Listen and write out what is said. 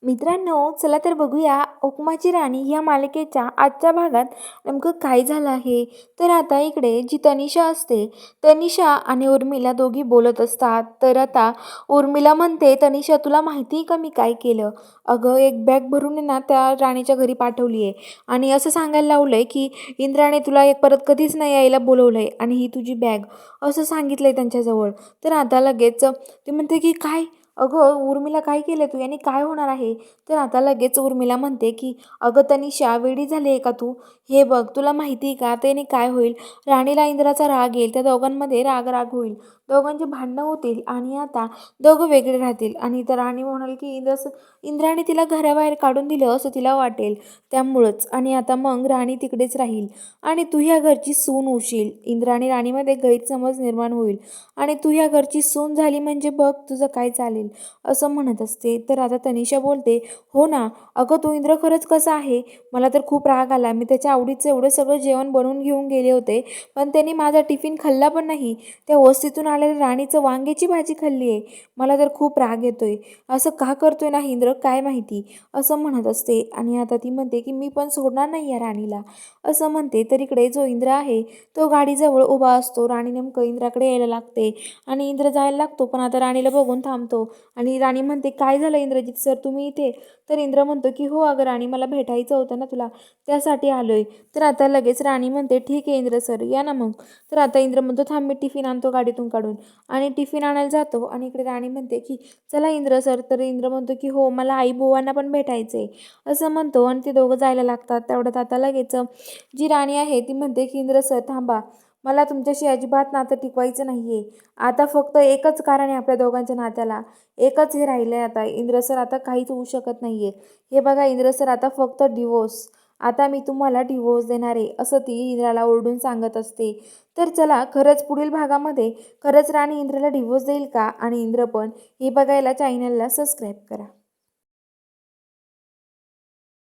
मित्रांनो, चला तर बघूया हुकुमाची राणी या मालिकेच्या आजच्या भागात नेमकं काय झालं आहे. तर आता इकडे जी तनिषा असते, तनिषा आणि उर्मिला दोघी बोलत असतात. तर आता उर्मिला म्हणते, तनिषा तुला माहिती आहे का मी काय केलं? अगं एक बॅग भरून आहे ना त्या राणीच्या घरी पाठवली आहे आणि असं सांगायला लावलंय की इंद्राने तुला एक परत कधीच नाही यायला बोलवलंय आणि ही तुझी बॅग, असं सांगितलंय त्यांच्याजवळ. तर आता लगेच ती म्हणते की काय? अगं उर्मिला काय केलं तू? याने काय होणार आहे? तर आता लगेच उर्मिला म्हणते की अगं तनिषा वेडी झाली आहे का तू? हे बघ तुला माहिती आहे का त्याने काय होईल? राणीला इंद्राचा राग येईल, त्या दोघांमध्ये राग होईल, दोघांची भांडणं होतील आणि आता दोघं वेगळे राहतील आणि तर राणी म्हणाल की इंद्राने तिला घराबाहेर काढून दिलं असं तिला वाटेल, त्यामुळंच. आणि आता मग राणी तिकडेच राहील आणि तू ह्या घरची सून होशील. इंद्र आणि राणीमध्ये गैरसमज निर्माण होईल आणि तू ह्या घरची सून झाली म्हणजे बघ तुझं काय चालेल, असं म्हणत असते. तर आता तनिषा बोलते, हो ना, अगं तो इंद्र खरंच कसा आहे? मला तर खूप राग आला. मी त्याच्या आवडीचं एवढं सगळं जेवण बनवून घेऊन गेले होते, पण त्यांनी माझा टिफिन खाल्ला पण नाही. त्या वस्तीतून आलेल्या राणीचं वांग्याची भाजी खाल्ली आहे. मला तर खूप राग येतोय. असं का करतोय ना इंद्र काय माहिती, असं म्हणत असते. आणि आता ती म्हणते की मी पण सोडणार नाही या राणीला, असं म्हणते. तर इकडे जो इंद्र आहे तो गाडीजवळ उभा असतो. राणी नेमकं इंद्राकडे यायला लागते आणि इंद्र जायला लागतो, पण आता राणीला बघून थांबतो आणि राणी म्हणते, काय झालं इंद्रजित सर तुम्ही इथे? तर इंद्र म्हणतो की हो अगं राणी, मला भेटायचं होतं ना तुला, त्यासाठी आलोय. तर आता लगेच राणी म्हणते, ठीक आहे इंद्र सर या ना मग. तर आता इंद्र म्हणतो, थांब मी टिफिन आणतो गाडीतून काढून, आणि टिफिन आणायला जातो. आणि इकडे राणी म्हणते की चला इंद्र सर. तर इंद्र म्हणतो की हो मला आई बुवांना पण भेटायचंय, असं म्हणतो. आणि ते दोघं जायला लागतात. तेवढ्यात आता लगेच जी राणी आहे ती म्हणते की इंद्र सर थांबा, मला तुमच्याशी अजिबात नातं टिकवायचं नाहीये. आता फक्त एकच कारण आहे आपल्या दोघांच्या नात्याला, एकच हे राहिलंय आता इंद्र सर, आता काहीच होऊ शकत नाहीये. हे बघा इंद्र सर, आता फक्त डिवोर्स, आता मी तुम्हाला डिवोर्स देणार आहे, असं ती इंद्राला ओरडून सांगत असते. तर चला खरंच पुढील भागामध्ये खरंच राणी इंद्राला डिवोर्स देईल का आणि इंद्र पण, हे बघायला चॅनलला सबस्क्राईब करा.